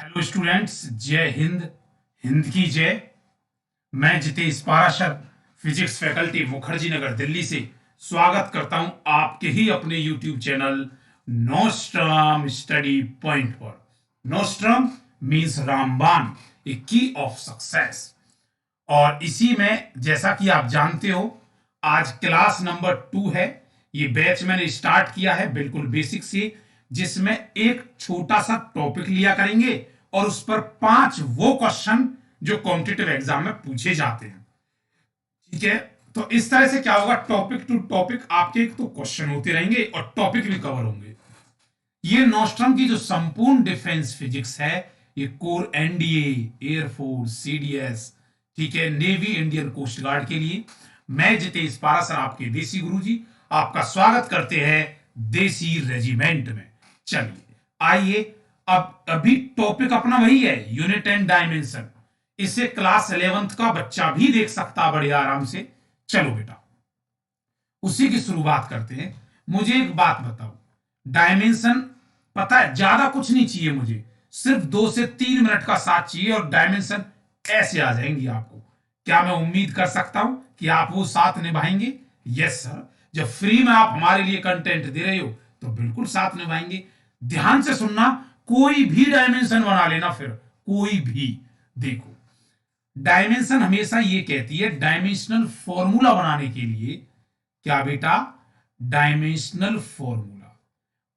Hello students, जय हिंद। हिंद की जय। मैं जितेश पाराशर, फिजिक्स फैकल्टी मुखर्जी नगर दिल्ली से स्वागत करता हूं आपके ही अपने YouTube channel Nostrum study point पर। नोस्ट्रम मीन्स रामबाण, ए की ऑफ सक्सेस। और इसी में जैसा कि आप जानते हो, आज क्लास नंबर 2 है। ये बैच मैंने स्टार्ट किया है बिल्कुल बेसिक से, जिसमें एक छोटा सा टॉपिक लिया करेंगे और उस पर 5 वो क्वेश्चन जो कॉम्पिटिटिव एग्जाम में पूछे जाते हैं। ठीक है, तो इस तरह से क्या होगा, टॉपिक टू टॉपिक आपके तो क्वेश्चन होते रहेंगे और टॉपिक भी कवर होंगे। ये नोस्ट्रम की जो संपूर्ण डिफेंस फिजिक्स है, ये कोर एनडीए, एयरफोर्स, सीडीएस, ठीक है, नेवी, इंडियन कोस्ट गार्ड के लिए। मैं जितेश पारासर, आपके देसी गुरुजी, आपका स्वागत करते हैं देसी रेजिमेंट में। चलिए आइए, अब अभी टॉपिक अपना वही है, यूनिट एंड डायमेंशन। इसे क्लास 11th का बच्चा भी देख सकता बड़े आराम से। चलो बेटा, उसी की शुरुआत करते हैं। मुझे एक बात बताओ, डायमेंशन पता है, ज्यादा कुछ नहीं चाहिए मुझे, सिर्फ 2 से 3 मिनट का साथ चाहिए और डायमेंशन ऐसे आ जाएंगी आपको। क्या मैं उम्मीद कर सकता हूं कि आप वो साथ निभाएंगे? यस सर, जब फ्री में आप हमारे लिए कंटेंट दे रहे हो तो बिल्कुल साथ निभाएंगे। ध्यान से सुनना, कोई भी डायमेंशन बना लेना, फिर कोई भी। देखो, डायमेंशन हमेशा ये कहती है, डायमेंशनल फॉर्मूला बनाने के लिए, क्या बेटा, डायमेंशनल फॉर्मूला।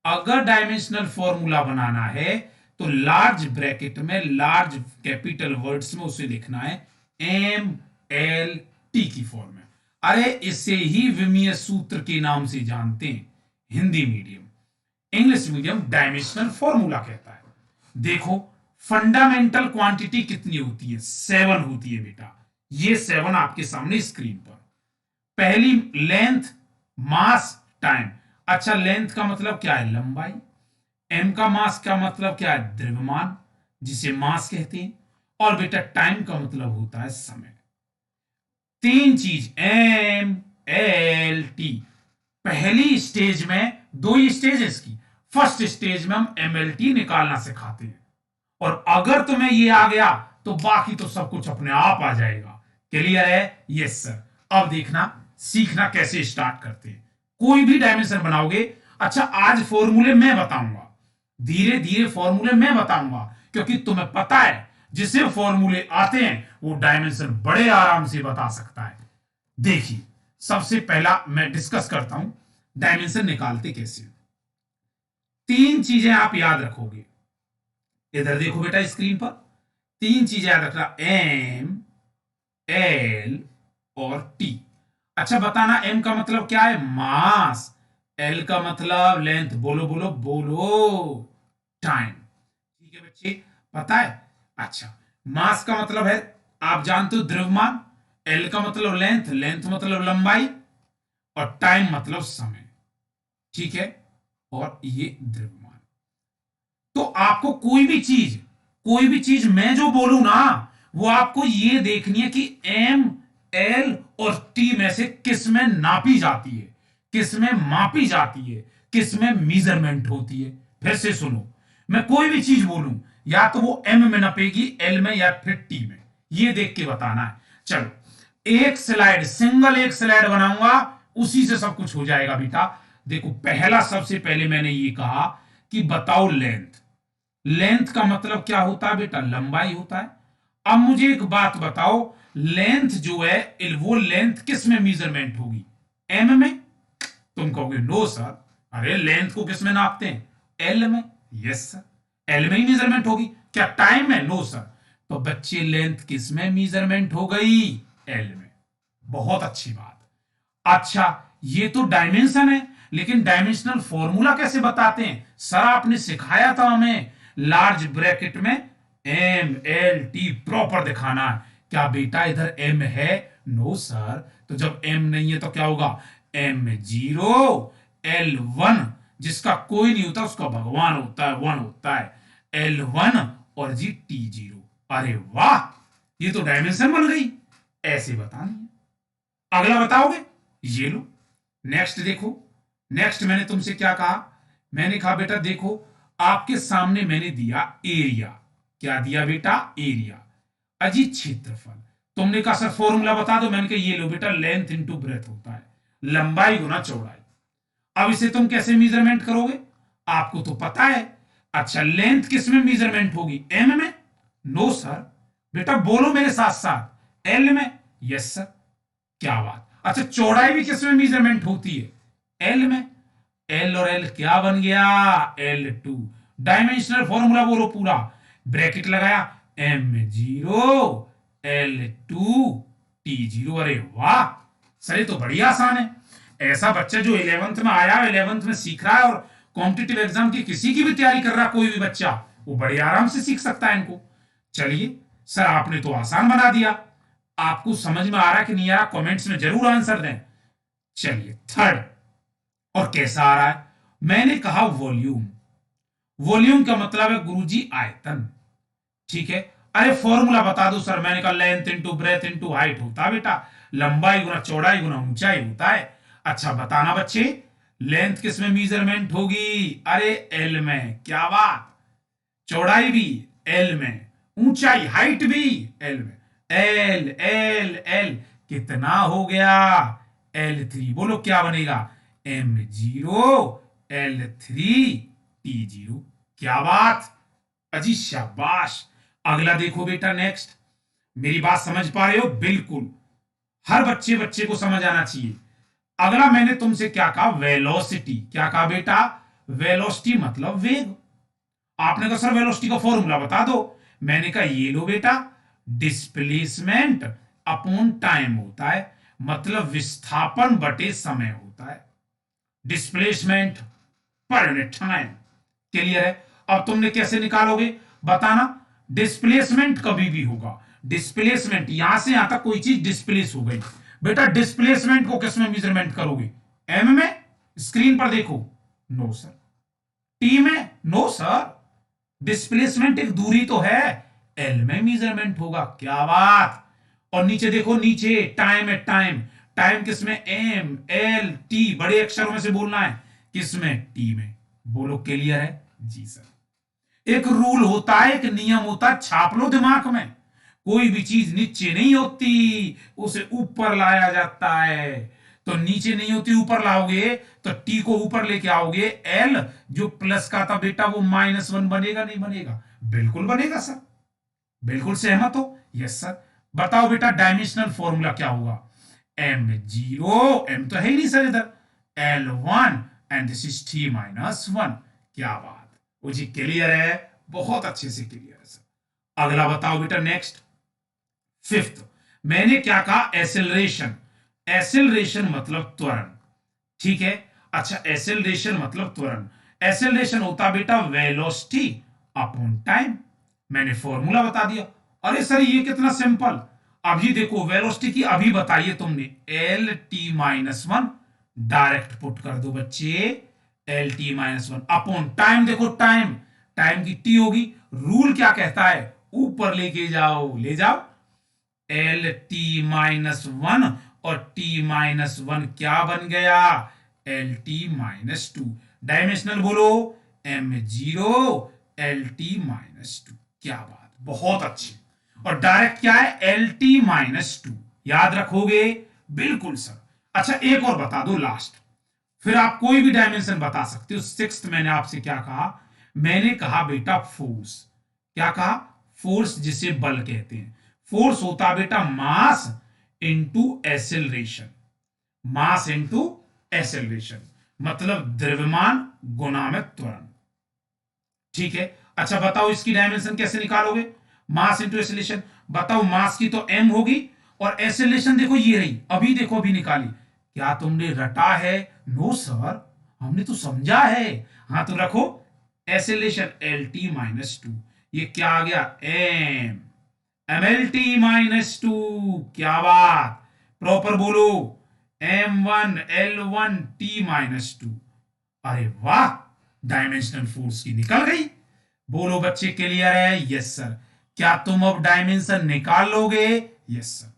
अगर डायमेंशनल फॉर्मूला बनाना है तो लार्ज ब्रैकेट में, लार्ज कैपिटल वर्ड्स में उसे लिखना है एम एल टी की फॉर्म में। अरे इसे ही विमीय सूत्र के नाम से जानते हैं Hindi medium. English medium dimensional formula कहता है। देखो, फंडामेंटल क्वांटिटी कितनी होती है? 7 होती है बेटा। ये 7 आपके सामने स्क्रीन पर। पहली लेंथ, मास, टाइम। अच्छा, लेंथ का मतलब क्या है? लंबाई। एम का मास का मतलब क्या है? द्रव्यमान, जिसे मास कहते हैं। और बेटा टाइम का मतलब होता है समय। 3 चीज, एम एल टी। पहली स्टेज में 2 ही स्टेज है इसकी। फर्स्ट स्टेज में हम एम एल टी निकालना सिखाते हैं, और अगर तुम्हें ये आ गया तो बाकी तो सब कुछ अपने आप आ जाएगा। क्लियर है? Yes sir. अब देखना, सीखना कैसे स्टार्ट करते हैं। कोई भी डायमेंशन बनाओगे, अच्छा आज फॉर्मूले मैं बताऊंगा, धीरे धीरे फॉर्मूले मैं बताऊंगा, क्योंकि तुम्हें पता है जिसे फॉर्मूले आते हैं वो डायमेंशन बड़े आराम से बता सकता है। देखिए, सबसे पहला मैं डिस्कस करता हूं डायमेंशन निकालते कैसे। 3 चीजें आप याद रखोगे, इधर देखो बेटा स्क्रीन पर। 3 चीजें याद रखना, एम, एल और टी। अच्छा बताना, एम का मतलब क्या है? मास। एल का मतलब लेंथ। बोलो बोलो बोलो। टाइम। ठीक है बच्चे, पता है? अच्छा, मास का मतलब है, आप जानते हो, द्रव्यमान। एल का मतलब लेंथ, लेंथ मतलब लंबाई, और टाइम मतलब समय। ठीक है, और ये द्रव्यमान। तो आपको कोई भी चीज मैं जो बोलूं ना, वो आपको ये देखनी है कि एम, एल और टी में से किस में नापी जाती है, किस में मापी जाती है, किस में मेजरमेंट होती है। फिर से सुनो, मैं कोई भी चीज बोलूं, या तो वो एम में नपेगी, एल में, या फिर टी में, ये देख के बताना है। चलो, एक स्लाइड, सिंगल एक स्लाइड बनाऊंगा, उसी से सब कुछ हो जाएगा बेटा। देखो, पहला, सबसे पहले मैंने ये कहा कि बताओ लेंथ। लेंथ का मतलब क्या होता है बेटा? लंबाई होता है। अब मुझे एक बात बताओ, लेंथ जो है, वो लेंथ किस में मेजरमेंट होगी? एम में? तुम कहोगे नो सर, अरे लेंथ को किस में नापते हैं? एल में। यस सर, एल में ही मेजरमेंट होगी। क्या टाइम में? No sir. तो बच्चे, लेंथ किस में मेजरमेंट हो गई? एल में। बहुत अच्छी बात। अच्छा, ये तो डायमेंशन है, लेकिन डायमेंशनल फॉर्मूला कैसे बताते हैं? सर आपने सिखाया था हमें, लार्ज ब्रैकेट में एम एल टी प्रॉपर दिखाना है। क्या बेटा इधर एम है? No sir. तो जब एम नहीं है तो क्या होगा? एम 0, एल 1, जिसका कोई नहीं होता उसका भगवान होता है, 1 होता है, एल 1 और जी टी 0। अरे वाह, ये तो डायमेंशन बन गई। ऐसे बतानी है। अगला बताओगे? ये लो, नेक्स्ट देखो। नेक्स्ट मैंने तुमसे क्या कहा? मैंने कहा बेटा देखो, आपके सामने मैंने दिया एरिया। क्या दिया बेटा, एरिया। अजी क्षेत्रफल, तुमने कहा सर फॉर्मूला बता दो, मैंने कहा ये लो बेटा, लेंथ इंटू ब्रेथ होता है, लंबाई गुना चौड़ाई। अब इसे तुम कैसे मेजरमेंट करोगे, आपको तो पता है। अच्छा, लेंथ किस में मेजरमेंट होगी, एम में? No sir. बेटा बोलो मेरे साथ साथ, एल में। Yes sir. क्या बात। अच्छा, चौड़ाई भी किस में मेजरमेंट होती है, एल में। एल और एल क्या बन गया, L2। डायमेंशनल फॉर्मूला बोलो पूरा, ब्रैकेट लगाया, M0 L2 T0। अरे वाह सर, ये तो बढ़िया आसान है। ऐसा बच्चा जो 11th में आया, 11th में सीख रहा है और कॉम्पिटिटिव एग्जाम की किसी की भी तैयारी कर रहा है, कोई भी बच्चा, वो बड़े आराम से सीख सकता है इनको। चलिए सर, आपने तो आसान बना दिया। आपको समझ में आ रहा है कि नहीं आ रहा, कमेंट्स में जरूर आंसर दें। चलिए थर्ड, और कैसा आ रहा है, मैंने कहा वॉल्यूम। वॉल्यूम का मतलब है गुरुजी आयतन, ठीक है। अरे फॉर्मूला बता दो सर, मैंने कहा length into breadth into height होता है बेटा, लंबाई गुना चौड़ाई गुना ऊंचाई होता है। अच्छा बताना बच्चे, लेंथ किस में मेजरमेंट होगी, अरे एल में। क्या बात। चौड़ाई भी एल में, ऊंचाई हाइट भी एल में। एल एल एल कितना हो गया, L3। बोलो क्या बनेगा, M0 L3 T0। क्या बात, अजी शाबाश। अगला देखो बेटा, नेक्स्ट। मेरी बात समझ पा रहे हो, बिल्कुल हर बच्चे बच्चे को समझ आना चाहिए। अगला मैंने तुमसे क्या कहा, वेलोसिटी। क्या कहा बेटा, वेलोसिटी मतलब वेग। आपने कहा सर वेलोसिटी का फॉर्मूला बता दो, मैंने कहा ये लो बेटा, डिस्प्लेसमेंट अपॉन टाइम होता है, मतलब विस्थापन बटे समय होता है। डिस्प्लेसमेंट पर टाइम। क्लियर है। अब तुमने कैसे निकालोगे बताना, डिस्प्लेसमेंट कभी भी होगा, डिस्प्लेसमेंट यहां से यहां तक कोई चीज डिस्प्लेस हो गई, बेटा डिस्प्लेसमेंट को किस में मेजरमेंट करोगे, एम में। स्क्रीन पर देखो, नो सर। टी में, नो सर। डिस्प्लेसमेंट एक दूरी तो है, एल में मेजरमेंट होगा। क्या बात। और नीचे देखो, नीचे टाइम है, टाइम। टाइम किसमें, एम एल टी, बड़े अक्षरों में से बोलना है, किसमें, टी में। बोलो क्लियर है, जी सर। एक रूल होता है, एक नियम होता है, छाप लो दिमाग में। कोई भी चीज नीचे नहीं होती, उसे ऊपर लाया जाता है। तो नीचे नहीं होती, ऊपर लाओगे तो टी को ऊपर लेके आओगे, एल जो प्लस का था बेटा वो -1 बनेगा, नहीं बनेगा, बिल्कुल बनेगा सर। बिल्कुल सहमत हो, यस सर। बताओ बेटा डायमेंशनल फॉर्मूला क्या होगा, M0, M तो है ही नहीं सर इधर, L1 and this is T-1। क्या बात, वो जी क्लियर है, बहुत अच्छे से क्लियर है सर। अगला बताओ बेटा, नेक्स्ट फिफ्थ, मैंने क्या कहा, एसेलरेशन। एसेलरेशन मतलब त्वरण, ठीक है। अच्छा, एसेलरेशन मतलब त्वरण। एसेलरेशन होता बेटा वेलोसिटी अपॉन टाइम, मैंने फॉर्मूला बता दिया। अरे सर ये कितना सिंपल, अभी देखो वेलोसिटी की अभी बताइए तुमने, L-T-1, डायरेक्ट पुट कर दो बच्चे, L-T-1 अपॉन टाइम। देखो टाइम, टाइम की टी होगी, रूल क्या कहता है, ऊपर लेके जाओ, ले जाओ, L-T-1 और T-1 क्या बन गया, L-T-2। डायमेंशनल बोलो, M0 L-T-2। क्या बात, बहुत अच्छी। और डायरेक्ट क्या है, L-T-2, याद रखोगे, बिल्कुल सर। अच्छा एक और बता दो लास्ट, फिर आप कोई भी डायमेंशन बता सकते हो। सिक्स्थ मैंने आपसे क्या कहा, मैंने कहा बेटा फोर्स। क्या कहा, फोर्स जिसे बल कहते हैं। फोर्स होता बेटा mass into acceleration, mass into acceleration, मतलब द्रव्यमान गुना में त्वरण, ठीक है। अच्छा बताओ इसकी डायमेंशन कैसे निकालोगे, मास इंटू एसेलरेशन। बताओ मास की तो m होगी, और एसेलरेशन देखो ये रही, अभी देखो अभी निकाली। क्या तुमने रटा है, नो सर, हमने तो समझा है। हाँ तो रखो, एसेलेशन L-T-2, ये क्या आ गया, ML-T-2। क्या बात, प्रॉपर बोलो, M1 L1 T-2। अरे वाह, डायमेंशनल फोर्स की निकल गई। बोलो बच्चे क्लियर है, यस सर। क्या तुम अब डायमेंशन निकाल लोगे, यस सर।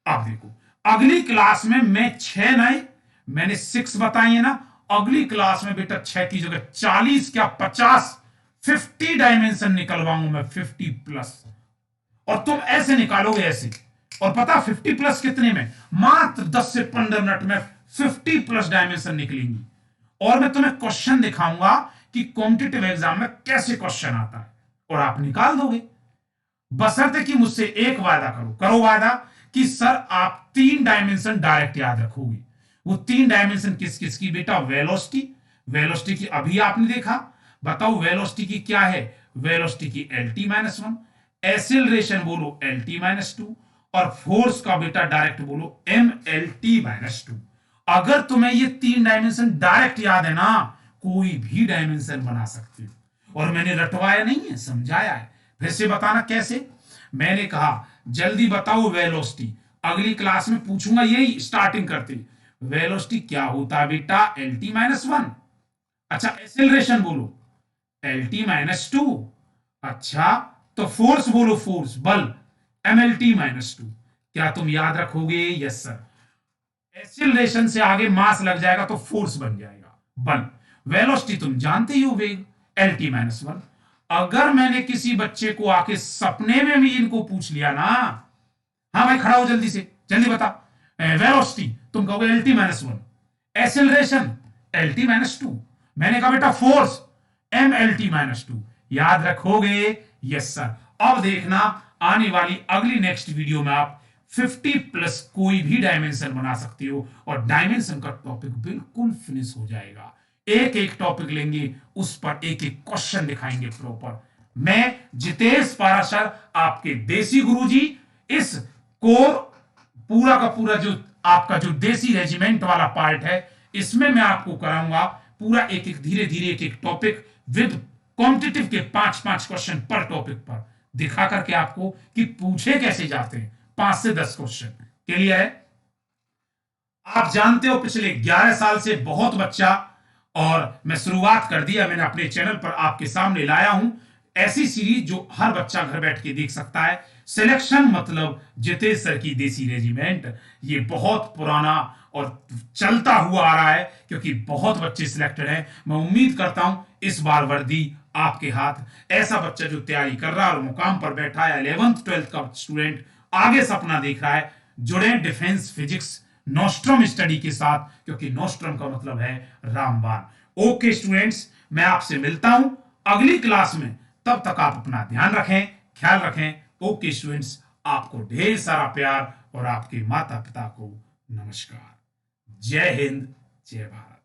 अब देखो, अगली क्लास में मैं 6 नहीं, मैंने 6 बताई है ना, अगली क्लास में बेटा 6 की जगह 40 क्या 50 50 डायमेंशन निकलवाऊंगा मैं, 50 प्लस, और तुम ऐसे निकालोगे ऐसे, और पता 50 प्लस कितने में, मात्र 10 से 15 मिनट में 50 प्लस डायमेंशन निकलेंगी। और मैं तुम्हें क्वेश्चन दिखाऊंगा कि कॉम्पिटिटिव एग्जाम में कैसे क्वेश्चन आता है, और आप निकाल दोगे, बशर्ते कि मुझसे एक वादा करो वादा कि सर आप 3 डायमेंशन डायरेक्ट याद रखोगे। वो 3 डायमेंशन किस किस की बेटा, वेलोसिटी की अभी आपने देखा, बताओ वेलोसिटी की क्या है, वेलोसिटी की LT-1, एक्सेलरेशन बोलो LT-2, और फोर्स का बेटा डायरेक्ट बोलो MLT-2। अगर तुम्हें ये 3 डायमेंशन डायरेक्ट याद है ना, कोई भी डायमेंशन बना सकते हो। और मैंने रटवाया नहीं है, समझाया है। फिर से बताना कैसे, मैंने कहा जल्दी बताओ वेलोसिटी, अगली क्लास में पूछूंगा यही स्टार्टिंग करते, वेलोसिटी क्या होता है बेटा, LT-1। अच्छा एक्सेलरेशन बोलो LT-2। अच्छा तो फोर्स बोलो, फोर्स बल MLT-2। क्या तुम याद रखोगे, यस सर। एक्सेलरेशन से आगे मास लग जाएगा तो फोर्स बन जाएगा बल। वेलोसिटी तुम जानते ही हो, वेग LT-1। अगर मैंने किसी बच्चे को आके सपने में भी इनको पूछ लिया ना, हाँ भाई खड़ा हो जल्दी से, जल्दी बता, वेलोसिटी, तुम कहोगे LT-1, एक्सेलरेशन LT-2, मैंने कहा बेटा फोर्स MLT-2, याद रखोगे, यस सर। अब देखना आने वाली अगली नेक्स्ट वीडियो में आप 50 प्लस कोई भी डायमेंशन बना सकते हो, और डायमेंशन का टॉपिक बिल्कुल फिनिश हो जाएगा। एक एक टॉपिक लेंगे, उस पर एक एक क्वेश्चन दिखाएंगे प्रॉपर। मैं जितेश पाराशर, आपके देसी गुरुजी, इस कोर पूरा का पूरा जो आपका जो देसी रेजिमेंट वाला पार्ट है, इसमें मैं आपको कराऊंगा पूरा एक एक धीरे धीरे एक एक टॉपिक विद कॉम्पिटिटिव के 5-5 क्वेश्चन पर टॉपिक पर दिखा करके आपको कि पूछे कैसे जाते हैं, 5 से 10 क्वेश्चन। क्लियर है। आप जानते हो पिछले 11 साल से बहुत बच्चा, और मैं शुरुआत कर दिया, मैंने अपने चैनल पर आपके सामने लाया हूं ऐसी सीरीज जो हर बच्चा घर बैठ के देख सकता है। सिलेक्शन मतलब जितेश सर की देसी रेजिमेंट, ये बहुत पुराना और चलता हुआ आ रहा है, क्योंकि बहुत बच्चे सिलेक्टेड हैं। मैं उम्मीद करता हूं इस बार वर्दी आपके हाथ, ऐसा बच्चा जो तैयारी कर रहा है और मुकाम पर बैठा है, 11th 12th का स्टूडेंट आगे सपना देख रहा है, जुड़े डिफेंस फिजिक्स नोस्ट्रम स्टडी के साथ, क्योंकि नोस्ट्रम का मतलब है रामबाण। ओके स्टूडेंट्स, मैं आपसे मिलता हूं अगली क्लास में, तब तक आप अपना ध्यान रखें, ख्याल रखें। ओके स्टूडेंट्स, आपको ढेर सारा प्यार, और आपके माता पिता को नमस्कार। जय हिंद, जय भारत।